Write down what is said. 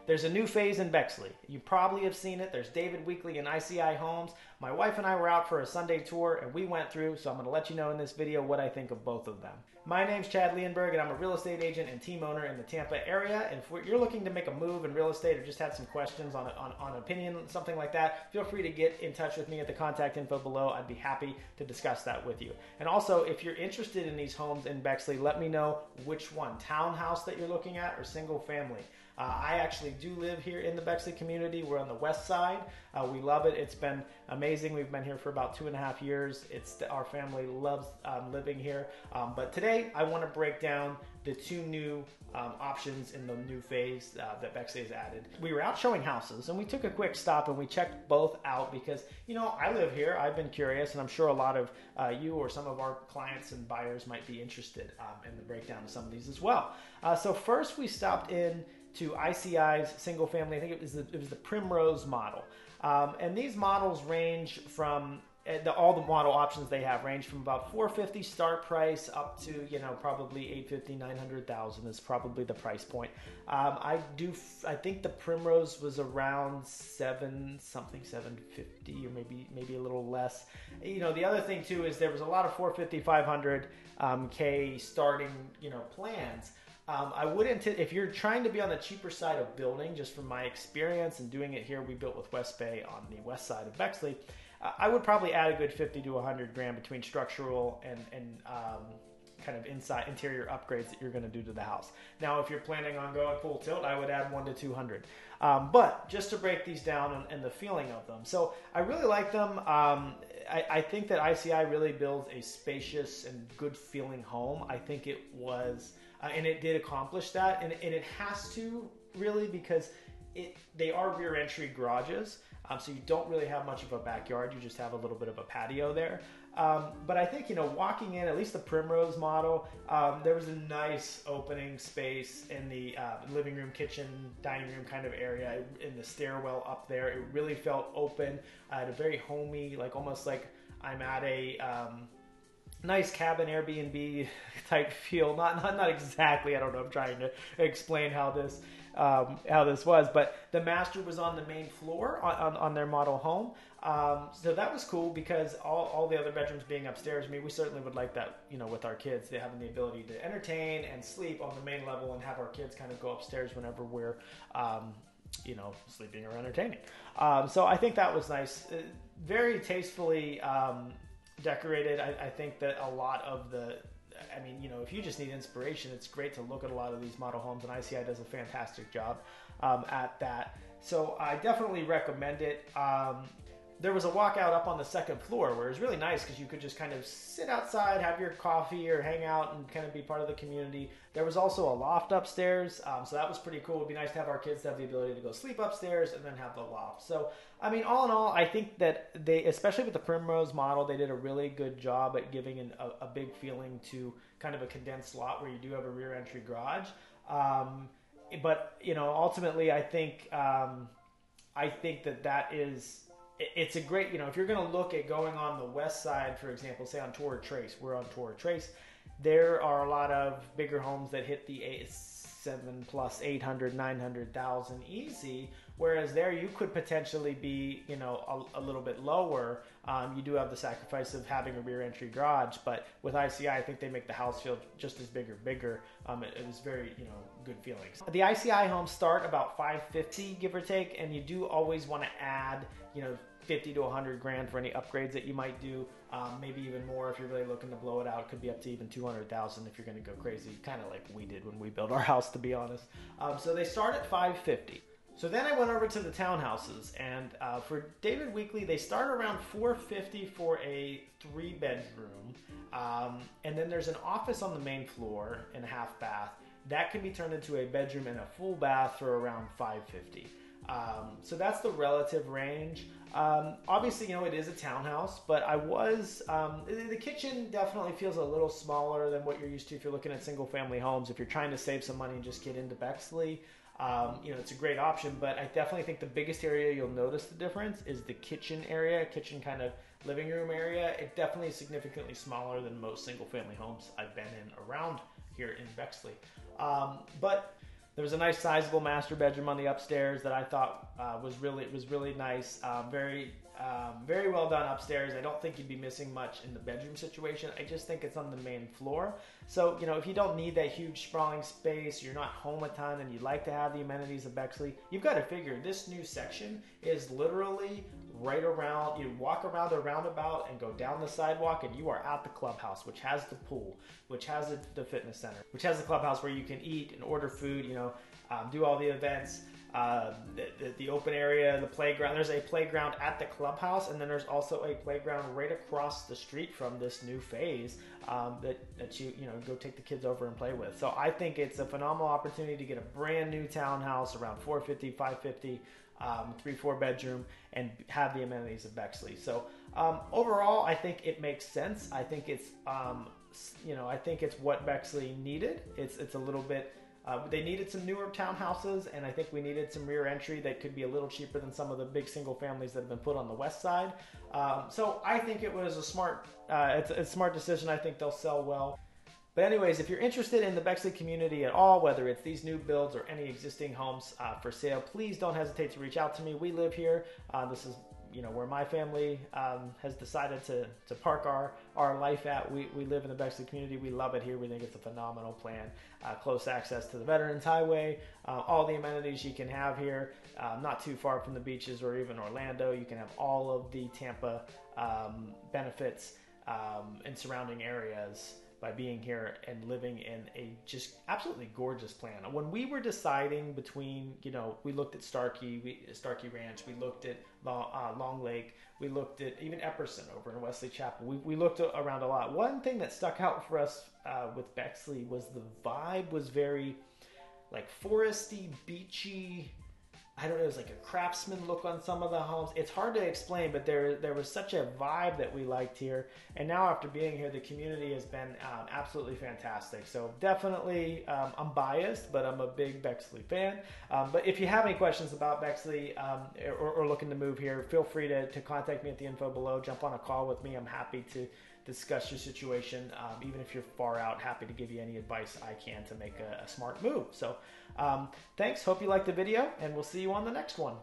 there's a new phase in Bexley. You probably have seen it. There's David Weekley and ICI Homes. My wife and I were out for a Sunday tour and we went through, so I'm going to let you know in this video what I think of both of them. My name's Chad Leonberg and I'm a real estate agent and team owner in the Tampa area. And if you're looking to make a move in real estate or just have some questions on an opinion, something like that, feel free to get in touch with me at the contact info below. I'd be happy to discuss that with you. And also, if you're interested in these homes in Bexley, let me know which one, townhouse that you're looking at or single family. I actually do live here in the Bexley community. We're on the west side. We love it. It's been amazing. We've been here for about 2.5 years. Our family loves living here. But today I want to break down the two new options in the new phase that Bexley has added. We were out showing houses and we took a quick stop and we checked both out because, you know, I live here. I've been curious and I'm sure a lot of you or some of our clients and buyers might be interested in the breakdown of some of these as well. So first we stopped in to ICI's single family. I think it was the Primrose model. And these models range from, all the model options they have range from about $450 start price up to, you know, probably $850, $900,000 is probably the price point. I think the Primrose was around $750 or maybe a little less. You know, the other thing too is there was a lot of $450, $500 K starting, you know, plans. I wouldn't, if you're trying to be on the cheaper side of building, just from my experience and doing it here, we built with West Bay on the west side of Bexley, I would probably add a good 50 to 100 grand between structural and kind of interior upgrades that you're going to do to the house. Now, if you're planning on going full tilt, I would add 1 to 200. But just to break these down and the feeling of them. So I really like them. I think that ICI really builds a spacious and good feeling home. I think it was, and it did accomplish that. And it has to really, because they are rear entry garages. So you don't really have much of a backyard. You just have a little bit of a patio there. But I think, you know, walking in, at least the Primrose model, there was a nice opening space in the living room, kitchen, dining room kind of area, in the stairwell up there. It really felt open. I had a very homey, like almost like I'm at a nice cabin Airbnb type feel. Not exactly. I don't know. I'm trying to explain how this was, but the master was on the main floor on their model home. So that was cool because all the other bedrooms being upstairs, I mean, we certainly would like that, you know, with our kids, they having the ability to entertain and sleep on the main level and have our kids kind of go upstairs whenever we're, you know, sleeping or entertaining. So I think that was nice. Very tastefully decorated. I think that a lot of I mean, you know, if you just need inspiration, it's great to look at a lot of these model homes, and ICI does a fantastic job at that. So I definitely recommend it. There was a walkout up on the second floor where it was really nice because you could just kind of sit outside, have your coffee or hang out and kind of be part of the community. There was also a loft upstairs, so that was pretty cool. It would be nice to have our kids have the ability to go sleep upstairs and then have the loft. So, I mean, all in all, I think that they, especially with the Primrose model, they did a really good job at giving a big feeling to kind of a condensed lot where you do have a rear entry garage. But, you know, ultimately, I think that is... It's a great, you know, if you're going to look at going on the west side, for example, say on Torrey Trace, we're on Torrey Trace, there are a lot of bigger homes that hit the 7 plus 800, 900,000 easy, whereas there you could potentially be, you know, a little bit lower. You do have the sacrifice of having a rear entry garage, but with ICI, I think they make the house feel just as bigger. It was very, you know, good feelings. The ICI homes start about $550, give or take, and you do always want to add, you know, 50 to 100 grand for any upgrades that you might do. Maybe even more if you're really looking to blow it out. It could be up to even 200,000 if you're going to go crazy, kind of like we did when we built our house, to be honest. So they start at 550. So then I went over to the townhouses, and for David Weekley, they start around 450 for a 3-bedroom, and then there's an office on the main floor and a half bath. That can be turned into a bedroom and a full bath for around 550. So that's the relative range. Obviously, you know, it is a townhouse, but the kitchen definitely feels a little smaller than what you're used to if you're looking at single family homes. If you're trying to save some money and just get into Bexley, you know, it's a great option, but I definitely think the biggest area you'll notice the difference is the kitchen area, kitchen kind of living room area. It definitely is significantly smaller than most single family homes I've been in around here in Bexley. But There was a nice sizable master bedroom on the upstairs that I thought was really nice. Very well done upstairs. I don't think you'd be missing much in the bedroom situation. I just think it's on the main floor. So, if you don't need that huge sprawling space, you're not home a ton, and you'd like to have the amenities of Bexley, you've got to figure this new section is literally right around. You walk around the roundabout and go down the sidewalk, and you are at the clubhouse, which has the pool, which has the fitness center, which has the clubhouse where you can eat and order food, do all the events. The open area, the playground. There's a playground at the clubhouse, and then there's also a playground right across the street from this new phase that you go take the kids over and play with. So I think it's a phenomenal opportunity to get a brand new townhouse around 450, 550, 3-4 bedroom, and have the amenities of Bexley. So overall, I think it makes sense. I think it's I think it's what Bexley needed. It's a little bit. They needed some newer townhouses, and I think we needed some rear entry that could be a little cheaper than some of the big single families that have been put on the west side. So I think it was a smart decision. I think they'll sell well. But anyways, if you're interested in the Bexley community at all, whether it's these new builds or any existing homes for sale, please don't hesitate to reach out to me. We live here. This is where my family has decided to park our life at. We live in the Bexley community. We love it here. We think it's a phenomenal plan. Close access to the Veterans Highway, all the amenities you can have here, not too far from the beaches or even Orlando. You can have all of the Tampa benefits in surrounding areas by being here and living in a just absolutely gorgeous plan. When we were deciding between, we looked at Starkey Ranch, we looked at Long Lake, we looked at even Epperson over in Wesley Chapel. We looked around a lot. One thing that stuck out for us with Bexley was the vibe was very like foresty, beachy. I don't know, it was like a craftsman look on some of the homes. It's hard to explain, but there was such a vibe that we liked here. And now after being here, the community has been absolutely fantastic. So definitely, I'm biased, but I'm a big Bexley fan. But if you have any questions about Bexley or looking to move here, feel free to contact me at the info below. Jump on a call with me. I'm happy to discuss your situation. Even if you're far out, happy to give you any advice I can to make a smart move. So thanks. Hope you liked the video, and we'll see you on the next one.